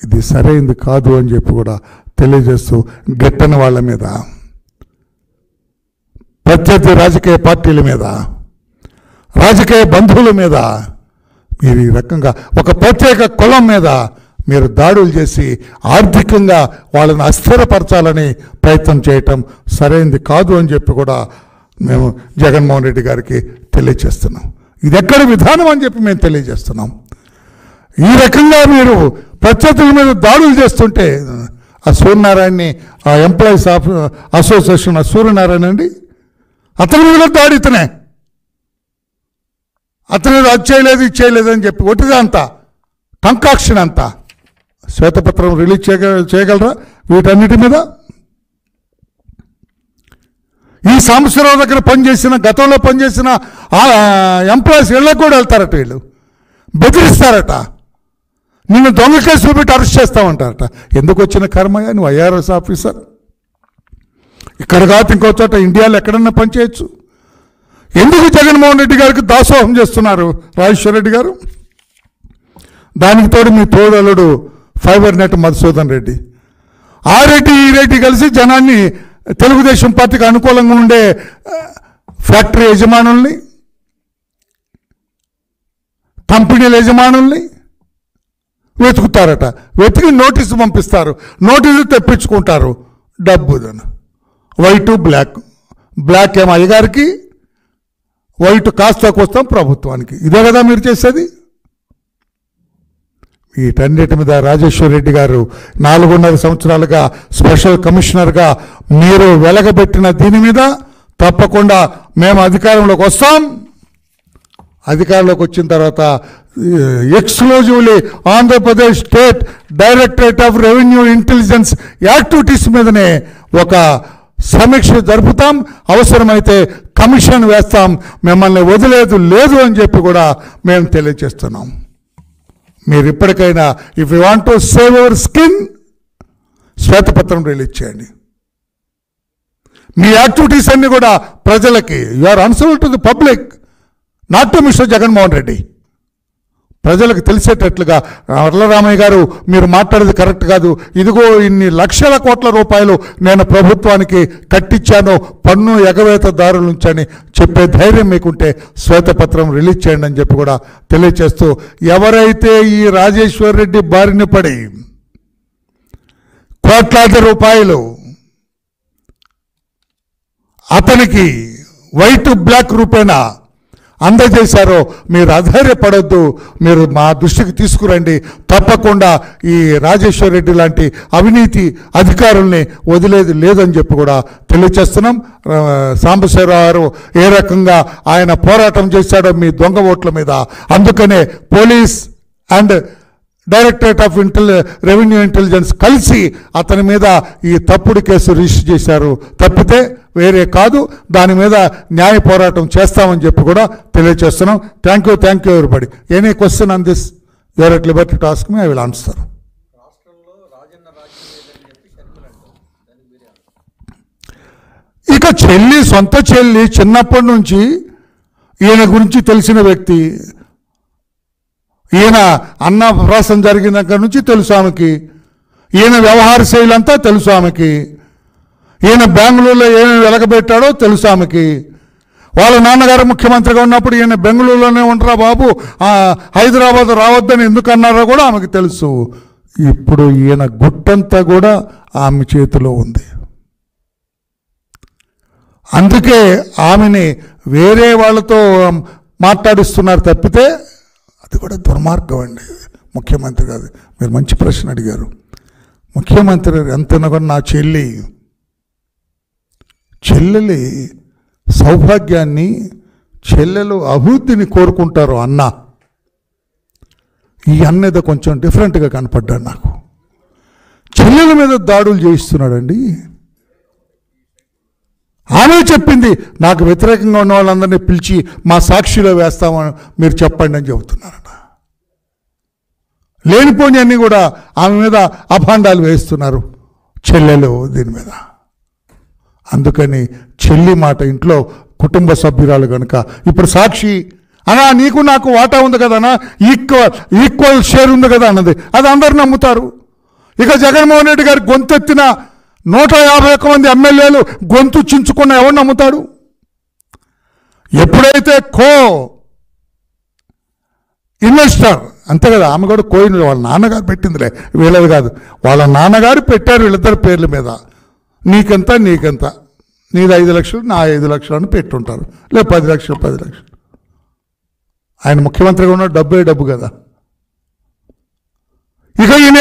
ఇది సరైంది కాదు అని చెప్పి కూడా తెలియజేస్తూ గిట్టని వాళ్ళ మీద, ప్రత్యర్థి రాజకీయ పార్టీల మీద, రాజకీయ బంధువుల మీద మీరు ఈ రకంగా ఒక ప్రత్యేక కులం మీద మీరు దాడులు చేసి ఆర్థికంగా వాళ్ళని అస్థిరపరచాలని ప్రయత్నం చేయటం సరైనది కాదు అని చెప్పి కూడా మేము జగన్మోహన్ రెడ్డి గారికి తెలియజేస్తున్నాం. ఇది ఎక్కడ విధానం అని చెప్పి మేము తెలియజేస్తున్నాం. ఈ రకంగా మీరు ప్రత్యర్థుల మీద దాడులు చేస్తుంటే ఆ సూర్యనారాయణని, ఆ ఎంప్లాయీస్ అసోసియేషన్ సూర్యనారాయణ అండి, అతని మీద దాడి, అతను అది చేయలేదు ఇది చేయలేదు అని చెప్పి ఒట్టిదే అంతా కంకాక్షన్ అంతా. శ్వేతపత్రం రిలీజ్ చేయగలరా వీటన్నిటి మీద? ఈ సాంబశివరావు దగ్గర పనిచేసిన, గతంలో పనిచేసిన ఎంప్లాయీస్ ఇళ్ళకు కూడా వెళ్తారట, వీళ్ళు బెదిరిస్తారట, నిన్ను దొంగ కేసులు పెట్టి అరెస్ట్ చేస్తామంటారట. ఎందుకు వచ్చిన కర్మయ్య? నువ్వు ఐఆర్ఎస్ ఆఫీసర్, ఇక్కడ కాదు ఇంకో చోట ఇండియాలో ఎక్కడన్నా పనిచేయచ్చు. ఎందుకు జగన్మోహన్ రెడ్డి గారికి దాసోహం చేస్తున్నారు రాజేశ్వర రెడ్డి గారు? దానికి తోడు మీ తోడలుడు ఫైబర్ నెట్ మధుసూదన్ రెడ్డి, ఆ రెడ్డి ఈ రెడ్డి కలిసి జనాన్ని, తెలుగుదేశం పార్టీకి అనుకూలంగా ఉండే ఫ్యాక్టరీ యజమానుల్ని, కంపెనీల యజమానుల్ని వెతుకుతారట. వెతికి నోటీసు పంపిస్తారు, నోటీసు తెప్పించుకుంటారు. డబ్బు వైట్ బ్లాక్, బ్లాక్ ఏమో అయ్యగారికి, వైట్ కాస్త కోస్తాం ప్రభుత్వానికి. ఇదే కదా మీరు చేసేది? వీటన్నిటి మీద రాజేశ్వర రెడ్డి గారు 4.5 సంవత్సరాలుగా స్పెషల్ కమిషనర్గా మీరు వెలగబెట్టిన దీని మీద తప్పకుండా మేము అధికారంలోకి వస్తాం. అధికారంలోకి వచ్చిన తర్వాత exclusively Andhra Pradesh state directorate of revenue intelligence activities మీదనే ఒక సమీక్ష జరుపుతాం, అవసరమైతే కమిషన్ వేస్తాం, మిమ్మల్ని వదిలేదు లేదు అని చెప్పి కూడా మేము తెలియజేస్తున్నాం. మీరు ఇప్పటికైనా if you want to save our skin, శ్వేతపత్రం రిలీజ్ చేయండి. మీ యాక్టివిటీస్ అన్ని కూడా ప్రజలకి, you are answerable to the public, not to mister Jaganmohan Reddy. ప్రజలకు తెలిసేటట్లుగా, వరలరామయ్య గారు మీరు మాట్లాడేది కరెక్ట్ కాదు, ఇదిగో ఇన్ని లక్షల కోట్ల రూపాయలు నేను ప్రభుత్వానికి కట్టించాను, పన్ను ఎగవేతదారుల నుంచి అని చెప్పే ధైర్యం మీకుంటే శ్వేతపత్రం రిలీజ్ చేయండి అని చెప్పి కూడా తెలియచేస్తూ, ఎవరైతే ఈ రాజేశ్వర్ రెడ్డి బారిన పడి కోట్లాది రూపాయలు అతనికి వైట్ బ్లాక్ రూపేణా అందజేశారో మీరు అధైర్యపడొద్దు, మీరు మా దృష్టికి తీసుకురండి. తప్పకుండా ఈ రాజేశ్వర్ రెడ్డి లాంటి అవినీతి అధికారుల్ని వదిలేది లేదని చెప్పి కూడా తెలియచేస్తున్నాం. సాంబశివరావు గారు ఏ రకంగా ఆయన పోరాటం చేశాడో మీ దొంగ ఓట్ల మీద, అందుకనే police and directorate of revenue intelligence కలిసి అతని మీద ఈ తప్పుడు కేసు రిజిస్టర్ చేశారు తప్పితే వేరే కాదు. దాని మీద న్యాయ పోరాటం చేస్తామని చెప్పి కూడా తెలియజేస్తున్నాం. Thank you everybody. Any question on this you are at liberty to ask me, I will answer. ఇక చెల్లి, సొంత చెల్లి, చిన్నప్పటి నుంచి ఈయన గురించి తెలిసిన వ్యక్తి, ఈయన అన్నప్రాసం జరిగిన దగ్గర నుంచి తెలుసు ఆమెకి, ఈయన వ్యవహార శైలి అంతా తెలుసు ఆమెకి, ఈయన బెంగళూరులో ఏమి వెలగబెట్టాడో తెలుసు ఆమెకి. వాళ్ళ నాన్నగారు ముఖ్యమంత్రిగా ఉన్నప్పుడు ఈయన బెంగళూరులోనే ఉంటారా బాబు, హైదరాబాద్ రావద్దని ఎందుకన్నారో కూడా ఆమెకి తెలుసు. ఇప్పుడు ఈయన గుట్టంతా కూడా ఆమె చేతిలో ఉంది. అందుకే ఆమెని వేరే వాళ్ళతో మాట్లాడిస్తున్నారు తప్పితే అది కూడా దుర్మార్గం అండి. ముఖ్యమంత్రి గారు మీరు మంచి ప్రశ్న అడిగారు. ముఖ్యమంత్రి ఎంతైనా కూడా నా చెల్లెలి సౌభాగ్యాన్ని, చెల్లెలు అభివృద్ధిని కోరుకుంటారు అన్న. ఈ అన్న ఏదో కొంచెం డిఫరెంట్గా కనపడ్డాడు నాకు. చెల్లెల మీద దాడులు చేయిస్తున్నాడండి. ఆమె చెప్పింది నాకు వ్యతిరేకంగా ఉన్న వాళ్ళందరినీ పిలిచి మా సాక్షిలో వేస్తామని మీరు చెప్పండి అని చెబుతున్నారట. లేనిపోని అన్నీ కూడా ఆమె మీద అభాండాలు వేస్తున్నారు చెల్లెలు దీని మీద. అందుకని చెల్లి మాట ఇంట్లో కుటుంబ సభ్యురాలు కనుక ఇప్పుడు సాక్షి అనా నీకు నాకు వాటా ఉంది కదనా, ఈక్వల్ షేర్ ఉంది కదా అన్నది, అది అందరు నమ్ముతారు. ఇక జగన్మోహన్ రెడ్డి గారి గొంతెత్తిన 151 మంది ఎమ్మెల్యేలు గొంతు చించుకున్న ఎవరు నమ్ముతాడు? ఎప్పుడైతే ఇన్వెస్టర్, అంతే కదా, ఆమె కూడా కోయిన్ వాళ్ళ నాన్నగారు పెట్టిందిలే, వీళ్ళది కాదు, వాళ్ళ నాన్నగారు పెట్టారు వీళ్ళిద్దరి పేర్ల మీద. నీకెంత నీది 5 లక్షలు, నా 5 లక్షలు అని పెట్టుంటారు, లేదు 10 లక్షలు. ఆయన ముఖ్యమంత్రిగా ఉన్న డబ్బే డబ్బు కదా. ఇక ఈయన